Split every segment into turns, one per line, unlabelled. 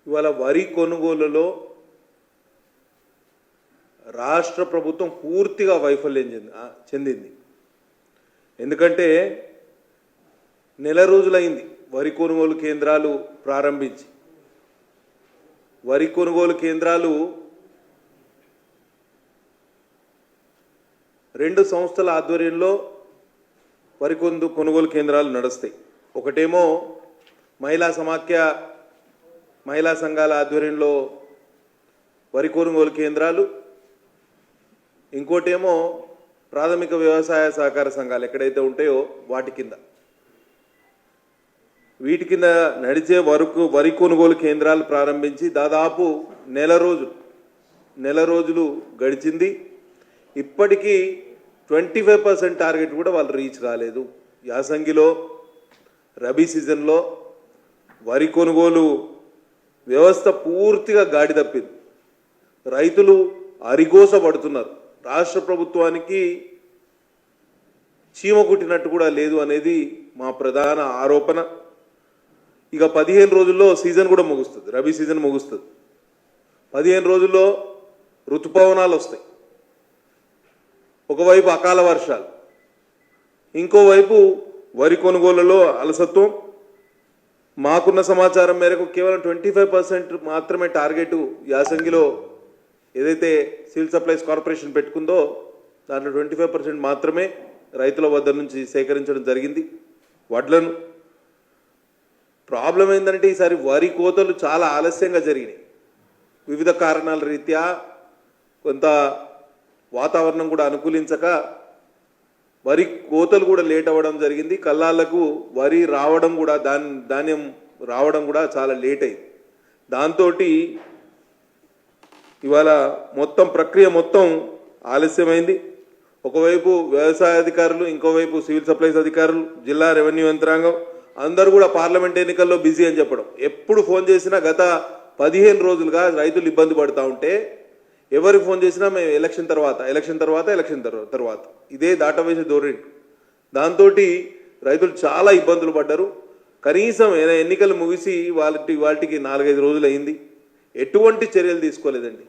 ఇవాళ వరి కొనుగోలులో రాష్ట్ర ప్రభుత్వం పూర్తిగా వైఫల్యం చెందింది. ఎందుకంటే నెల రోజులైంది వరి కొనుగోలు కేంద్రాలు ప్రారంభించి. వరి కొనుగోలు కేంద్రాలు 2 సంస్థల ఆధ్వర్యంలో వరి కొనుగోలు కేంద్రాలు నడుస్తాయి. ఒకటేమో మహిళా సంఘాల ఆధ్వర్యంలో వరి కొనుగోలు కేంద్రాలు, ఇంకోటేమో ప్రాథమిక వ్యవసాయ సహకార సంఘాలు ఎక్కడైతే ఉంటాయో వాటి కింద. వీటి కింద నడిచే వరి కొనుగోలు కేంద్రాలు ప్రారంభించి దాదాపు నెల రోజులు గడిచింది. ఇప్పటికీ 25% టార్గెట్ కూడా వాళ్ళు రీచ్ కాలేదు. యాసంగిలో రబీ సీజన్లో వరి కొనుగోలు వ్యవస్థ పూర్తిగా గాడి తప్పింది. రైతులు అరిగోస పడుతున్నారు. రాష్ట్ర ప్రభుత్వానికి చీమ కుట్టినట్టు కూడా లేదు అనేది మా ప్రధాన ఆరోపణ. ఇక 15 రోజుల్లో సీజన్ కూడా ముగుస్తుంది, రబీ సీజన్ ముగుస్తుంది. 15 రోజుల్లో ఋతుపవనాలు వస్తాయి. ఒకవైపు అకాల వర్షాలు, ఇంకోవైపు వరి కొనుగోలులో అలసత్వం. మాకున్న సమాచారం మేరకు కేవలం 25% మాత్రమే టార్గెట్ యాసంగిలో ఏదైతే సివిల్ సప్లైస్ కార్పొరేషన్ పెట్టుకుందో దాంట్లో 25% మాత్రమే రైతుల వద్ద నుంచి సేకరించడం జరిగింది వడ్లను. ప్రాబ్లం ఏంటంటే ఈసారి వరి కోతలు చాలా ఆలస్యంగా జరిగినాయి. వివిధ కారణాల రీత్యా కొంత వాతావరణం కూడా అనుకూలించక వరి కోతలు కూడా లేట్ అవ్వడం జరిగింది. కల్లాలకు వరి రావడం కూడా ధాన్యం రావడం కూడా చాలా లేట్ అయింది. దాంతో ఇవాళ మొత్తం ప్రక్రియ మొత్తం ఆలస్యమైంది. ఒకవైపు వ్యవసాయ అధికారులు, ఇంకోవైపు సివిల్ సప్లైస్ అధికారులు, జిల్లా రెవెన్యూ యంత్రాంగం అందరూ కూడా పార్లమెంట్ ఎన్నికల్లో బిజీ అని చెప్పడం. ఎప్పుడు ఫోన్ చేసినా గత 15 రోజులుగా రైతులు ఇబ్బంది పడుతూ ఉంటే ఎవరికి ఫోన్ చేసినా మేము ఎలక్షన్ తర్వాత ఇదే దాటవేసే ధోరణి. దాంతో రైతులు చాలా ఇబ్బందులు పడ్డారు. కనీసం ఎన్నికలు ముగిసి వాటికి 4-5 రోజులు అయింది. ఎటువంటి చర్యలు తీసుకోలేదండి.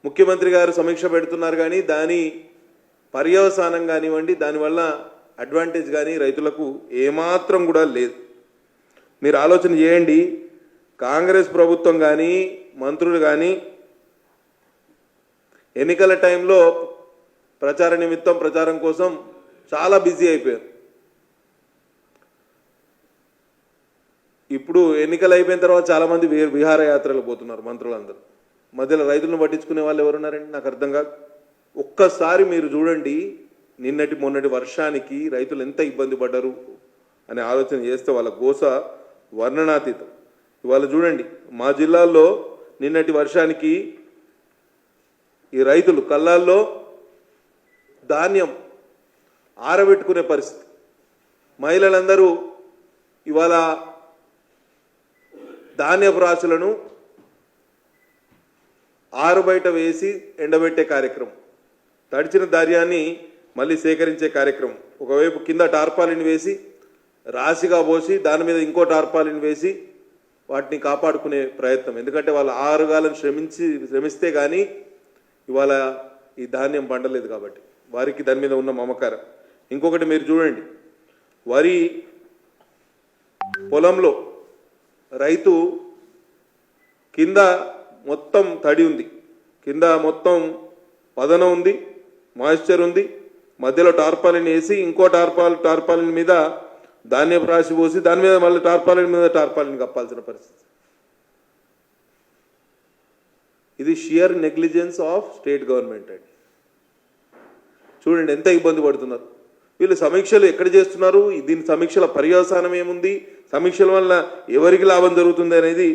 ముఖ్యమంత్రి గారు సమీక్ష పెడుతున్నారు కానీ దాని పర్యవసానం కానివ్వండి, దానివల్ల అడ్వాంటేజ్ కానీ రైతులకు ఏమాత్రం కూడా లేదు. మీరు ఆలోచన చేయండి. కాంగ్రెస్ ప్రభుత్వం కానీ మంత్రులు కానీ ఎన్నికల టైంలో ప్రచారం కోసం చాలా బిజీ అయిపోయారు. ఇప్పుడు ఎన్నికలు అయిపోయిన తర్వాత చాలామంది విహారయాత్రలు పోతున్నారు మంత్రులందరూ. మధ్యలో రైతులను పట్టించుకునే వాళ్ళు ఎవరున్నారండి? నాకు అర్థం కాదు. ఒక్కసారి మీరు చూడండి, మొన్నటి వర్షానికి రైతులు ఎంత ఇబ్బంది పడ్డారు అని ఆలోచన చేస్తే వాళ్ళ గోస వర్ణనాతీతం. ఇవాళ చూడండి, మా జిల్లాల్లో నిన్నటి వర్షానికి ఈ రైతులు కళ్ళాల్లో ధాన్యం ఆరబెట్టుకునే పరిస్థితి. మహిళలందరూ ఇవాళ ధాన్యపు రాశులను ఆరుబయట వేసి ఎండబెట్టే కార్యక్రమం, తడిచిన ధాన్యాన్ని మళ్ళీ సేకరించే కార్యక్రమం. ఒకవైపు కింద టార్పాలిన్ వేసి రాశిగా పోసి దాని మీద ఇంకో టార్పాలిన్ వేసి వాటిని కాపాడుకునే ప్రయత్నం. ఎందుకంటే వాళ్ళు 6 గాలం శ్రమిస్తే కానీ ఇవాళ ఈ ధాన్యం పండలేదు కాబట్టి వారికి దాని మీద ఉన్న మమకారం. ఇంకొకటి మీరు చూడండి, వరి పొలంలో రైతు కింద మొత్తం తడి ఉంది, కింద మొత్తం పదనం ఉంది, మాయిశ్చర్ ఉంది. మధ్యలో టార్పాలిన్ వేసి ఇంకో టార్పాలిన్ మీద ధాన్యపు రాశి పోసి దాని మీద మళ్ళీ టార్పాలిన్ కప్పాల్సిన పరిస్థితి. ఇది shear negligence of state government అండి. చూడండి ఎంత ఇబ్బంది పడుతున్నారు వీళ్ళు. సమీక్షలు ఎక్కడ చేస్తున్నారు? దీని సమీక్షల పర్యవసానం ఏముంది? సమీక్షల వల్ల ఎవరికి లాభం జరుగుతుంది అనేది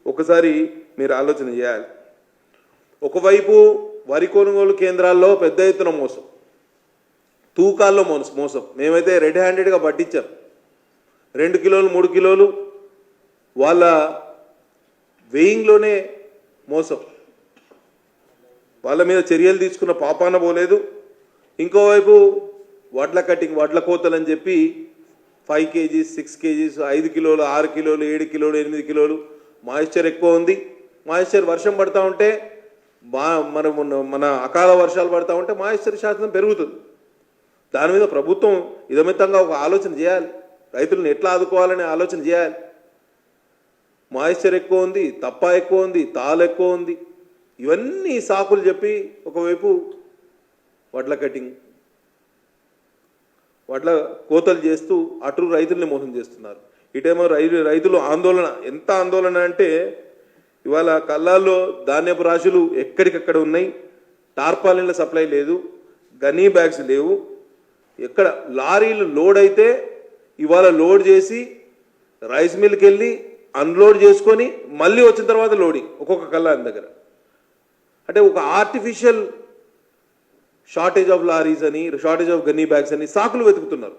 ఒకసారి మీరు ఆలోచన చేయాలి. ఒకవైపు వరి కొనుగోలు కేంద్రాల్లో పెద్ద ఎత్తున మోసం, తూకాల్లో మోసం. మేమైతే రెడ్ హ్యాండెడ్గా పట్టించాం. 2 కిలోలు 3 కిలోలు వాళ్ళ వెయింగ్లోనే మోసం. వాళ్ళ మీద చర్యలు తీసుకున్న పాపాన పోలేదు. ఇంకోవైపు వడ్ల కోతలని చెప్పి 5 kgs 6 kgs 5 కిలోలు 6 కిలోలు 7 కిలోలు 8 కిలోలు మాయిశ్చర్ ఎక్కువ ఉంది. మాయిశ్చర్ వర్షం పడతా ఉంటే మన అకాల వర్షాలు పడతా ఉంటే మాయిశ్చర్ శాతం పెరుగుతుంది. దాని మీద ప్రభుత్వం ఇదమితంగా ఒక ఆలోచన చేయాలి. రైతులను ఎట్లా ఆదుకోవాలనే ఆలోచన చేయాలి. మాయిశ్చర్ ఎక్కువ ఉంది, తప్ప ఎక్కువ ఉంది, తాలు ఎక్కువ ఉంది, ఇవన్నీ సాకులు చెప్పి ఒకవైపు వడ్ల కటింగ్, వడ్ల కోతలు చేస్తూ అటు రైతుల్ని మోసం చేస్తున్నారు. ఇటేమో రైతులు ఆందోళన, ఎంత ఆందోళన అంటే ఇవాళ కల్లాల్లో ధాన్యపు రాశులు ఎక్కడికక్కడ ఉన్నాయి, టార్పాలిన్ల సప్లై లేదు, గనీ బ్యాగ్స్ లేవు. ఎక్కడ లారీలు లోడ్ అయితే ఇవాళ లోడ్ చేసి రైస్ మిల్కి వెళ్ళి అన్లోడ్ చేసుకొని మళ్ళీ వచ్చిన తర్వాత లోడింగ్ ఒక్కొక్క కల్లాని దగ్గర. అంటే ఒక ఆర్టిఫిషియల్ షార్టేజ్ ఆఫ్ లారీస్ అని, షార్టేజ్ ఆఫ్ గన్నీ బ్యాగ్స్ అని సాకులు వెతుకుతున్నారు.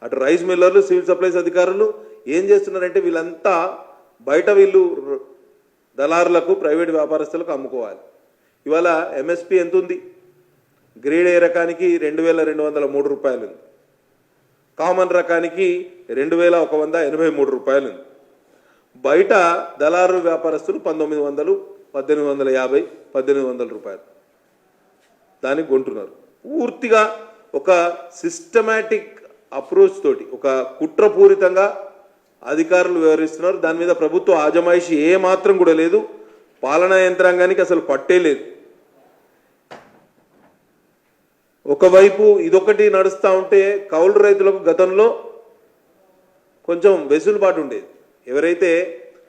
అటు రైస్ మిల్లర్లు, సివిల్ సప్లైస్ అధికారులు ఏం చేస్తున్నారంటే వీళ్ళంతా బయట వీళ్ళు దళారులకు, ప్రైవేట్ వ్యాపారస్తులకు అమ్ముకోవాలి. ఇవాళ ఎంఎస్పి ఎంత ఉంది? గ్రేడ్ ఏ రకానికి 2203 రూపాయలు ఉంది, కామన్ రకానికి 2183 రూపాయలు ఉంది. బయట దళారు వ్యాపారస్తులు 1900, 1850, 1800 రూపాయలు దానికి కొంటున్నారు. పూర్తిగా ఒక సిస్టమేటిక్ అప్రోచ్ తోటి, ఒక కుట్రపూరితంగా అధికారులు వ్యవహరిస్తున్నారు. దాని మీద ప్రభుత్వ ఆజమాయిషి ఏ మాత్రం కూడా లేదు. పాలనా యంత్రాంగానికి అసలు పట్టే లేదు. ఒకవైపు ఇదొకటి నడుస్తూ ఉంటే కౌలు రైతులకు గతంలో కొంచెం వెసులుబాటు ఉండేది. ఎవరైతే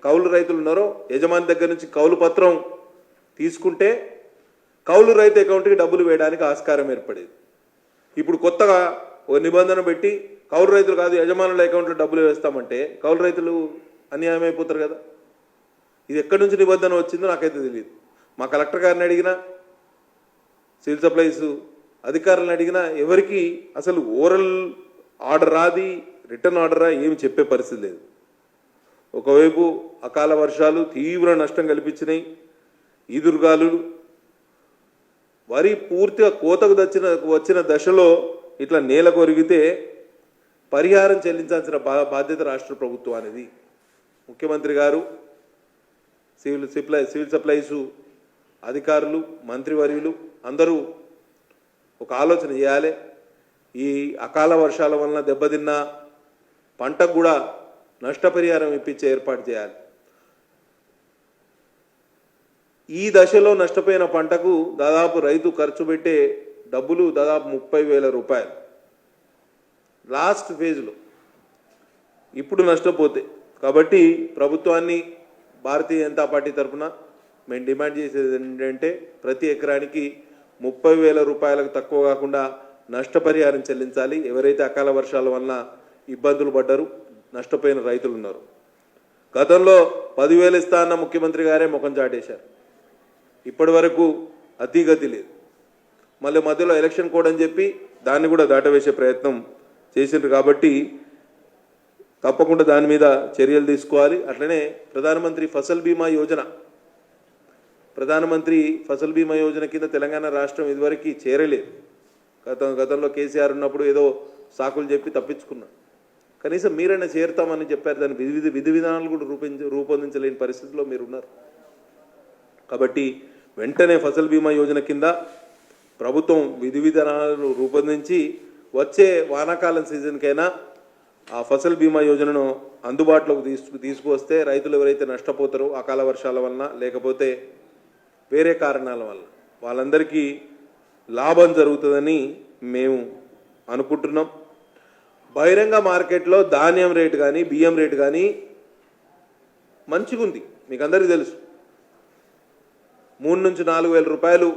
కౌలు రైతులు ఉన్నారో యజమాని దగ్గర నుంచి కౌలు పత్రం తీసుకుంటే కౌలు రైతు అకౌంట్కి డబ్బులు వేయడానికి ఆస్కారం ఏర్పడేది. ఇప్పుడు కొత్తగా ఓ నిబంధన పెట్టి కౌలు రైతులు కాదు యజమానుల అకౌంట్లో డబ్బులు వేస్తామంటే కౌలు రైతులు అన్యాయం అయిపోతారు కదా. ఇది ఎక్కడి నుంచి నిబంధన వచ్చిందో నాకైతే తెలియదు. మా కలెక్టర్ గారిని అడిగినా, సివిల్ సప్లైస్ అధికారులను అడిగినా ఎవరికి అసలు ఓరల్ ఆర్డర్ రాది, రిటర్న్ ఆర్డరా ఏమి చెప్పే పరిస్థితి లేదు. ఒకవైపు అకాల వర్షాలు తీవ్ర నష్టం కల్పించినాయి, ఈదురుగాలులు, వరి పూర్తిగా కోతకు వచ్చిన దశలో ఇట్లా నేల కొరిగితే పరిహారం చెల్లించాల్సిన బాధ్యత రాష్ట్ర ప్రభుత్వం అనేది. ముఖ్యమంత్రి గారు, సివిల్ సప్లైస్ అధికారులు, మంత్రివర్యులు అందరూ ఒక ఆలోచన చేయాలి. ఈ అకాల వర్షాల వలన దెబ్బతిన్న పంటకు కూడా నష్టపరిహారం ఇప్పించే ఏర్పాటు చేయాలి. ఈ దశలో నష్టపోయిన పంటకు దాదాపు రైతు ఖర్చు పెట్టే డబ్బులు దాదాపు 30,000 రూపాయలు లాస్ట్ ఫేజ్లో ఇప్పుడు నష్టపోతే. కాబట్టి ప్రభుత్వాన్ని, భారతీయ జనతా పార్టీ తరఫున మేము డిమాండ్ చేసేది ఏంటంటే ప్రతి ఎకరానికి 30,000 రూపాయలకు తక్కువ కాకుండా నష్టపరిహారం చెల్లించాలి. ఎవరైతే అకాల వర్షాల వలన ఇబ్బందులు పడ్డారు, నష్టపోయిన రైతులు ఉన్నారు. గతంలో 10,000 ఇస్తా అన్న ముఖ్యమంత్రి గారే ముఖం చాటేశారు. ఇప్పటి వరకు అతిగతి లేదు. మళ్ళీ మధ్యలో ఎలక్షన్ కోడ్ అని చెప్పి దాన్ని కూడా దాటవేసే ప్రయత్నం చేసిండ్రు. కాబట్టి తప్పకుండా దాని మీద చర్యలు తీసుకోవాలి. అట్లనే ప్రధానమంత్రి ఫసల్ బీమా యోజన, ప్రధానమంత్రి ఫసల్ బీమా యోజన కింద తెలంగాణ రాష్ట్రం ఇదివరకు చేరలేదు. గతంలో కేసీఆర్ ఉన్నప్పుడు ఏదో సాకులు చెప్పి తప్పించుకున్నాం. కనీసం మీరైనా చేరుతామని చెప్పారు. దాని విధి విధానాలు కూడా రూపొందించలేని పరిస్థితిలో మీరున్నారు. కాబట్టి వెంటనే ఫసల్ బీమా యోజన కింద ప్రభుత్వం విధి విధానాలు రూపొందించి వచ్చే వానాకాలం సీజన్కైనా ఆ ఫసల్ బీమా యోజనను అందుబాటులోకి తీసుకువస్తే రైతులు ఎవరైతే నష్టపోతారో అకాల వర్షాల వలన లేకపోతే వేరే కారణాల వల్ల వాళ్ళందరికీ లాభం జరుగుతుందని మేము అనుకుంటున్నాం. బహిరంగ మార్కెట్లో ధాన్యం రేటు కానీ బియ్యం రేటు కానీ మంచిగా ఉంది, మీకు అందరికీ తెలుసు. 3 నుంచి 4,000 రూపాయలు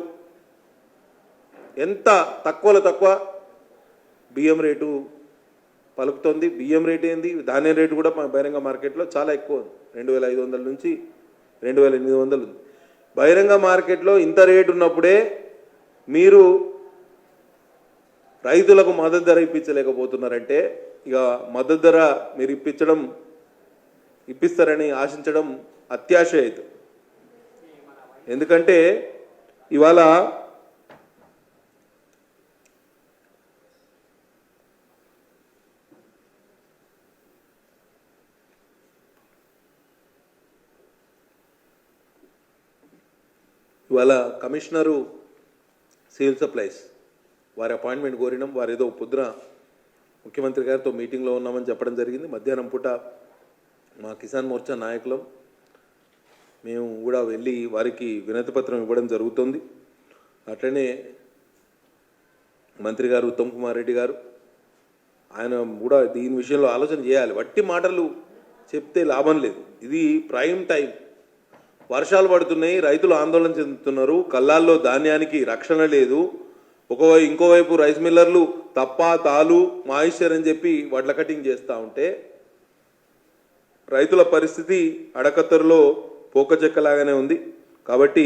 ఎంత తక్కువలో తక్కువ బియ్యం రేటు పలుకుతుంది. బియ్యం రేటు ఏంది, ధాన్యం రేటు కూడా బహిరంగ మార్కెట్లో చాలా ఎక్కువ ఉంది. 2,500 నుంచి 2,800 ఉంది. బహిరంగ మార్కెట్లో ఇంత రేటు ఉన్నప్పుడే మీరు రైతులకు మద్దతు ధర ఇప్పించలేకపోతున్నారంటే ఇక మద్దతు ధర మీరు ఇప్పిస్తారని ఆశించడం అత్యాశ అవుతుంది. ఎందుకంటే ఇవాళ ఇవాళ కమిషనరు సివిల్ సప్లైస్ వారి అపాయింట్మెంట్ కోరినాం. వారు ఏదో పొద్దున ముఖ్యమంత్రి గారితో మీటింగ్లో ఉన్నామని చెప్పడం జరిగింది. మధ్యాహ్నం పూట మా కిసాన్ మోర్చా నాయకులం మేము కూడా వెళ్ళి వారికి వినతి పత్రం ఇవ్వడం జరుగుతుంది. అట్లనే మంత్రి గారు ఉత్తమ్ కుమార్ రెడ్డి గారు ఆయన కూడా దీని విషయంలో ఆలోచన చేయాలి. వట్టి మాటలు చెప్తే లాభం లేదు. ఇది ప్రైమ్ టైం, వర్షాలు పడుతున్నాయి, రైతులు ఆందోళన చెందుతున్నారు, కళ్ళాల్లో ధాన్యానికి రక్షణ లేదు. ఇంకోవైపు రైస్ మిల్లర్లు తప్ప తాలు మాయిశ్చర్ అని చెప్పి వడ్ల కటింగ్ చేస్తూ ఉంటే రైతుల పరిస్థితి అడకత్తరులో పోకచెక్కలాగానే ఉంది. కాబట్టి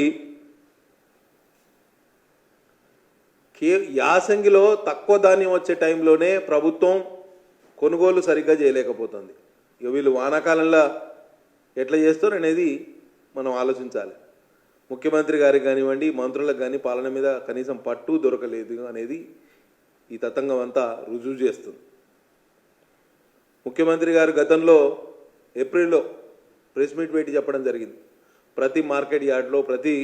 యాసంగిలో తక్కువ ధాన్యం వచ్చే టైంలోనే ప్రభుత్వం కొనుగోలు సరిగ్గా చేయలేకపోతుంది. ఇక వీళ్ళు వానాకాలంలో ఎట్లా చేస్తారు అనేది మనం ఆలోచించాలి. ముఖ్యమంత్రి గారికి కానివ్వండి, మంత్రులకు కానీ పాలన మీద కనీసం పట్టు దొరకలేదు అనేది ఈ తతంగం అంతా రుజువు చేస్తుంది. ముఖ్యమంత్రి గారు గతంలో ఏప్రిల్లో ప్రెస్ మీట్ పెట్టి చెప్పడం జరిగింది. ప్రతి మార్కెట్ యార్డ్లో, ప్రతి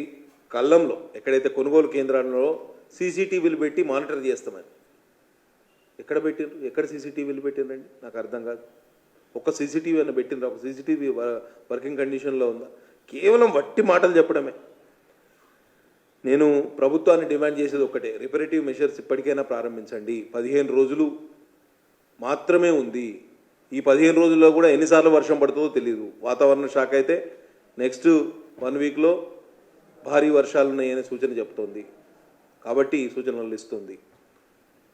కళ్ళంలో, ఎక్కడైతే కొనుగోలు కేంద్రాల్లో సీసీటీవీలు పెట్టి మానిటర్ చేస్తామని. ఎక్కడ సీసీటీవీలు పెట్టిందండి? నాకు అర్థం కాదు. ఒక్క సీసీటీవీ అని పెట్టిండ్రా? ఒక సీసీటీవీ వర్కింగ్ కండిషన్లో ఉందా? కేవలం వట్టి మాటలు చెప్పడమే. నేను ప్రభుత్వాన్ని డిమాండ్ చేసేది ఒక్కటే, రిపరేటివ్ మెషర్స్ ఇప్పటికైనా ప్రారంభించండి. 15 రోజులు మాత్రమే ఉంది. ఈ 15 రోజుల్లో కూడా ఎన్నిసార్లు వర్షం పడుతుందో తెలియదు. వాతావరణ శాఖ అయితే నెక్స్ట్ 1 వీక్లో భారీ వర్షాలు ఉన్నాయనే సూచన చెప్తోంది. కాబట్టి సూచనలు ఇస్తుంది.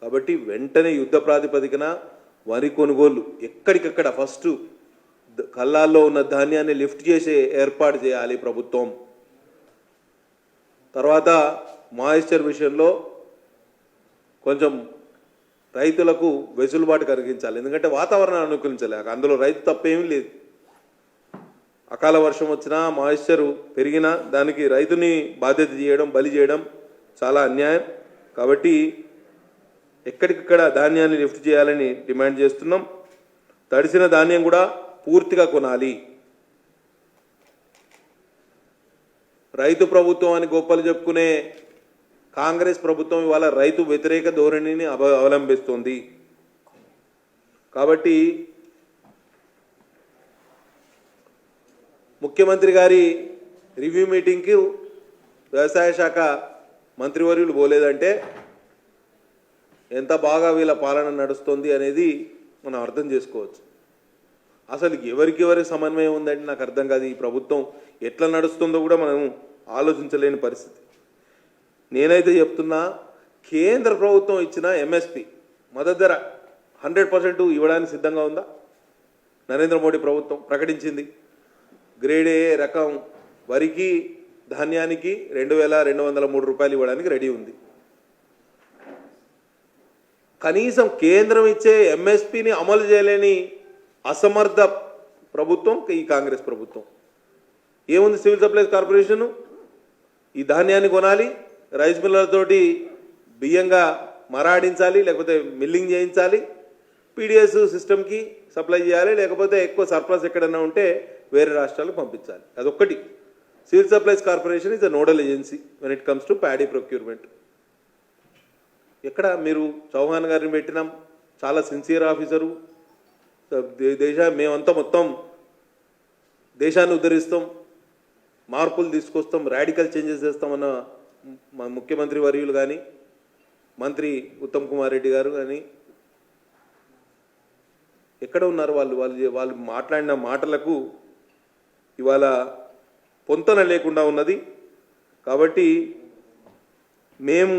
కాబట్టి వెంటనే యుద్ధ ప్రాతిపదికన వరి కొనుగోలు ఎక్కడికక్కడ ఫస్ట్ కళ్ళాల్లో ఉన్న ధాన్యాన్ని లిఫ్ట్ చేసే ఏర్పాటు చేయాలి ప్రభుత్వం. తర్వాత మాయిశ్చర్ విషయంలో కొంచెం రైతులకు వెసులుబాటు కలిగించాలి. ఎందుకంటే వాతావరణాన్ని అనుకూలించలేక అందులో రైతు తప్పేమీ లేదు. అకాల వర్షం వచ్చినా, మాయిశ్చర్ పెరిగినా దానికి రైతుని బాధ్యత చేయడం, బలి చేయడం చాలా అన్యాయం. కాబట్టి ఎక్కడికక్కడ ధాన్యాన్ని లిఫ్ట్ చేయాలని డిమాండ్ చేస్తున్నాం. తడిసిన ధాన్యం కూడా పూర్తిగా కొనాలి. రైతు ప్రభుత్వం అని గొప్పలు చెప్పుకునే కాంగ్రెస్ ప్రభుత్వం ఇవాళ రైతు వ్యతిరేక ధోరణిని అవలంబిస్తుంది. కాబట్టి ముఖ్యమంత్రి గారి రివ్యూ మీటింగ్కి వ్యవసాయ శాఖ మంత్రివర్యులు పోలేదంటే ఎంత బాగా వీళ్ళ పాలన నడుస్తుంది అనేది మనం అర్థం చేసుకోవచ్చు. అసలు ఎవరికి సమన్వయం ఉందంటే నాకు అర్థం కాదు. ఈ ప్రభుత్వం ఎట్లా నడుస్తుందో కూడా మనం ఆలోచించలేని పరిస్థితి. నేనైతే చెప్తున్నా, కేంద్ర ప్రభుత్వం ఇచ్చిన ఎంఎస్పి మద్దతు ధర 100% ఇవ్వడానికి సిద్ధంగా ఉందా? నరేంద్ర మోడీ ప్రభుత్వం ప్రకటించింది. గ్రేడ్ ఏ రకం వరికి, ధాన్యానికి 2203 రూపాయలు ఇవ్వడానికి రెడీ ఉంది. కనీసం కేంద్రం ఇచ్చే ఎంఎస్పిని అమలు చేయలేని అసమర్థ ప్రభుత్వం ఈ కాంగ్రెస్ ప్రభుత్వం. ఏముంది? సివిల్ సప్లైస్ కార్పొరేషను ఈ ధాన్యాన్ని కొనాలి, రైస్ మిల్లర్లతోటి బియ్యంగా మరాడించాలి, లేకపోతే మిల్లింగ్ చేయించాలి, పీడిఎస్ సిస్టమ్కి సప్లై చేయాలి, లేకపోతే ఎక్కువ సర్ప్లస్ ఎక్కడన్నా ఉంటే వేరే రాష్ట్రాలకు పంపించాలి. అదొక్కటి. Civil supplies corporation is a nodal agency when it comes to paddy procurement. ఎక్కడ మీరు చౌహాన్ గారిని పెట్టినాం, చాలా సిన్సియర్ ఆఫీసరు, మేమంతా మొత్తం దేశాన్ని ఉద్ధరిస్తాం, మార్పులు తీసుకొస్తాం, రాడికల్ చేంజెస్ చేస్తామన్న మా ముఖ్యమంత్రి వర్యులు కానీ, మంత్రి ఉత్తమ్ కుమార్ రెడ్డి గారు కానీ ఎక్కడ ఉన్నారు? వాళ్ళు మాట్లాడిన మాటలకు ఇవాళ పొంతన లేకుండా ఉన్నది. కాబట్టి మేము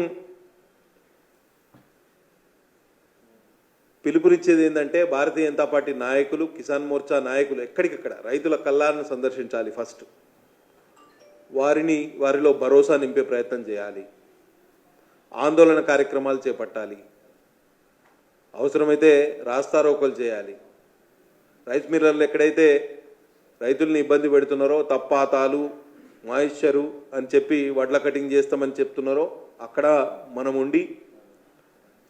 పిలుపునిచ్చేది ఏంటంటే, భారతీయ జనతా పార్టీ నాయకులు, కిసాన్ మోర్చా నాయకులు ఎక్కడికక్కడ రైతుల కళ్ళాలను సందర్శించాలి. ఫస్ట్ వారిలో భరోసా నింపే ప్రయత్నం చేయాలి. ఆందోళన కార్యక్రమాలు చేపట్టాలి. అవసరమైతే రాస్తారోకోలు చేయాలి. రైస్ మిల్లర్లు ఎక్కడైతే రైతుల్ని ఇబ్బంది పెడుతున్నారో, తప్పాతాలు, మాయిశ్చరు అని చెప్పి వడ్ల కటింగ్ చేస్తామని చెప్తున్నారో అక్కడ మనం ఉండి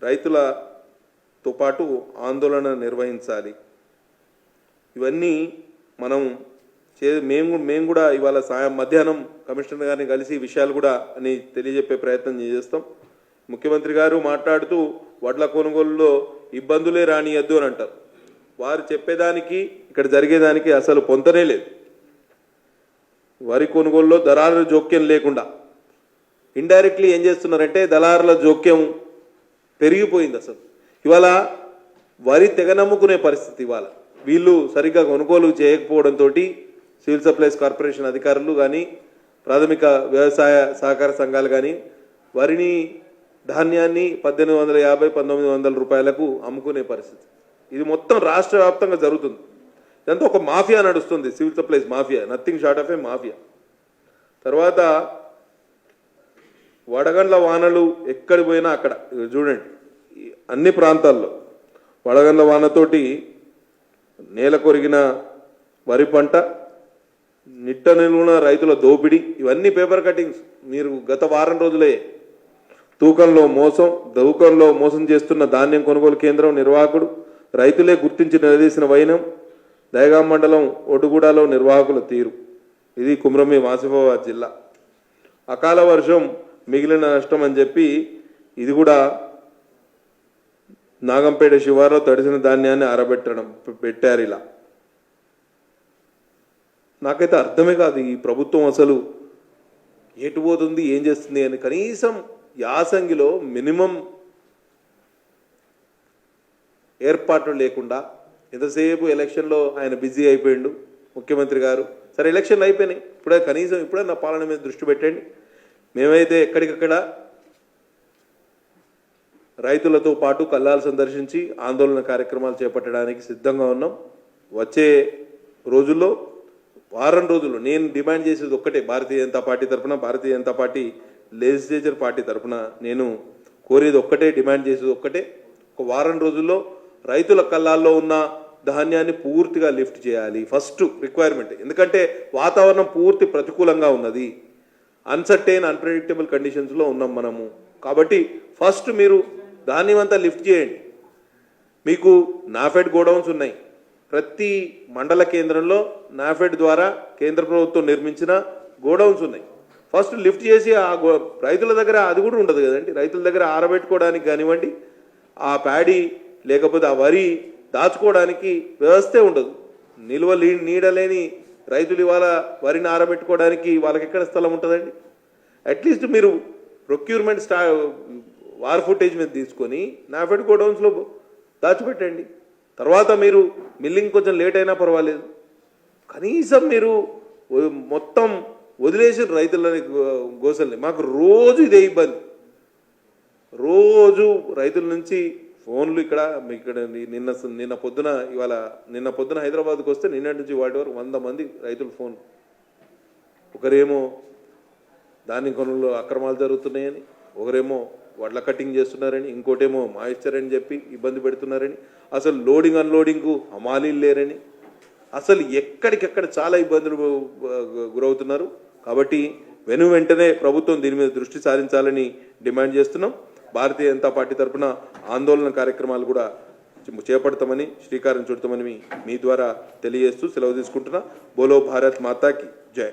రైతులతో పాటు ఆందోళన నిర్వహించాలి. ఇవన్నీ మనం మేము కూడా ఇవాళ మధ్యాహ్నం కమిషనర్ గారిని కలిసి ఈ విషయాలు కూడా అని తెలియజెప్పే ప్రయత్నం చేస్తాం. ముఖ్యమంత్రి గారు మాట్లాడుతూ వడ్ల కొనుగోలులో ఇబ్బందులే రానియద్దు అని అంటారు. వారు చెప్పేదానికి ఇక్కడ జరిగేదానికి అసలు పొంతనే లేదు. వరి కొనుగోలులో దళారుల జోక్యం లేకుండా ఇండైరెక్ట్లీ ఏం చేస్తున్నారంటే దళారుల జోక్యం పెరిగిపోయింది. అసలు ఇవాళ వరి తెగ నమ్ముకునే పరిస్థితి. ఇవాళ వీళ్ళు సరిగ్గా కొనుగోలు చేయకపోవడంతో సివిల్ సప్లైస్ కార్పొరేషన్ అధికారులు కానీ ప్రాథమిక వ్యవసాయ సహకార సంఘాలు కానీ వరిని ధాన్యాన్ని 1850-1900 రూపాయలకు అమ్ముకునే పరిస్థితి. ఇది మొత్తం రాష్ట్ర వ్యాప్తంగా జరుగుతుంది. ఇదంతా ఒక మాఫియా నడుస్తుంది, civil supplies mafia, nothing short of A mafia. తర్వాత వడగండ్ల వానలు ఎక్కడి పోయినా అక్కడ చూడండి, అన్ని ప్రాంతాల్లో వడగండ్ల వానతోటి నేల కొరిగిన వరి పంట, నిట్ట నిలువున రైతుల దోపిడీ, ఇవన్నీ పేపర్ కటింగ్స్. మీరు గత వారం రోజులే తూకంలో మోసం చేస్తున్న ధాన్యం కొనుగోలు కేంద్రం నిర్వాహకుడు, రైతులే గుర్తించి నిలదీసిన వైనం, దయగాం మండలం ఒడ్డుగూడలో నిర్వాహకుల తీరు. ఇది కుమ్రమి ఆసిఫాబాద్ జిల్లా. అకాల వర్షం మిగిలిన నష్టం అని చెప్పి ఇది కూడా నాగంపేట శివారులో తడిసిన ధాన్యాన్ని ఆరబెట్టడం పెట్టారు. ఇలా నాకైతే అర్థమే కాదు ఈ ప్రభుత్వం అసలు ఎటు పోతుంది, ఏం చేస్తుంది అని. కనీసం యాసంగిలో మినిమం ఏర్పాట్లు లేకుండా ఎంతసేపు ఎలక్షన్లో ఆయన బిజీ అయిపోయిండు ముఖ్యమంత్రి గారు. సరే ఎలక్షన్లు అయిపోయినాయి, ఇప్పుడే నా పాలన మీద దృష్టి పెట్టండి. మేమైతే ఎక్కడికక్కడ రైతులతో పాటు కల్లాలు సందర్శించి ఆందోళన కార్యక్రమాలు చేపట్టడానికి సిద్ధంగా ఉన్నాం. వచ్చే రోజుల్లో వారం రోజులు నేను డిమాండ్ చేసేది ఒక్కటే, భారతీయ జనతా పార్టీ తరఫున, Bharatiya Janata party legislature party తరఫున నేను కోరేది ఒక్కటే, డిమాండ్ చేసేది ఒక్కటే, ఒక వారం రోజుల్లో రైతుల కల్లాల్లో ఉన్న ధాన్యాన్ని పూర్తిగా లిఫ్ట్ చేయాలి. First requirement. ఎందుకంటే వాతావరణం పూర్తి ప్రతికూలంగా ఉన్నది, అన్సర్టైన్ అన్ప్రెడిక్టబుల్ కండిషన్స్లో ఉన్నాం మనము. కాబట్టి ఫస్ట్ మీరు ధాన్యం అంతా లిఫ్ట్ చేయండి. మీకు నాఫెడ్ గోడౌన్స్ ఉన్నాయి, ప్రతి మండల కేంద్రంలో నాఫెడ్ ద్వారా కేంద్ర ప్రభుత్వం నిర్మించిన గోడౌన్స్ ఉన్నాయి. ఫస్ట్ లిఫ్ట్ చేసి రైతుల దగ్గర అది కూడా ఉండదు కదండి, రైతుల దగ్గర ఆరబెట్టుకోవడానికి కానివ్వండి, ఆ ప్యాడీ లేకపోతే ఆ వరి దాచుకోవడానికి వ్యవస్థే ఉండదు. నిల్వ నీడలేని రైతులు ఇవాళ వరిని ఆరబెట్టుకోవడానికి వాళ్ళకి ఎక్కడ స్థలం ఉంటుందండి? అట్లీస్ట్ మీరు ప్రొక్యూర్మెంట్ వార్ ఫుటేజ్ మీద తీసుకొని నాఫెడ్ గోడౌన్స్లో దాచిపెట్టండి. తర్వాత మీరు మిల్లింగ్ కొంచెం లేట్ అయినా పర్వాలేదు, కనీసం మీరు మొత్తం వదిలేసిన రైతులని గోసల్ని. మాకు రోజు ఇదే ఇబ్బంది, రోజు రైతుల నుంచి ఫోన్లు. ఇక్కడ నిన్న పొద్దున హైదరాబాద్కి వస్తే నిన్నటి నుంచి వాటి వరకు 100 మంది రైతులు ఫోన్. ఒకరేమో ధాన్యం కొనుగోలు అక్రమాలు జరుగుతున్నాయని, ఒకరేమో వడ్ల కటింగ్ చేస్తున్నారని, ఇంకోటేమో మాయిశ్చర్ అని చెప్పి ఇబ్బంది పెడుతున్నారని, అసలు లోడింగ్ అన్లోడింగ్కు హమాలీలు లేరని, అసలు ఎక్కడికెక్కడ చాలా ఇబ్బందులు గురవుతున్నారు. కాబట్టి వెంటనే ప్రభుత్వం దీని మీద దృష్టి సారించాలని డిమాండ్ చేస్తున్నాం. భారతీయ జనతా పార్టీ తరఫున ఆందోళన కార్యక్రమాలు కూడా చేపడతామని, శ్రీకారం చుడతామని మీ ద్వారా తెలియజేస్తూ సెలవు తీసుకుంటున్నా. బోలో భారత్ మాతాకి జై.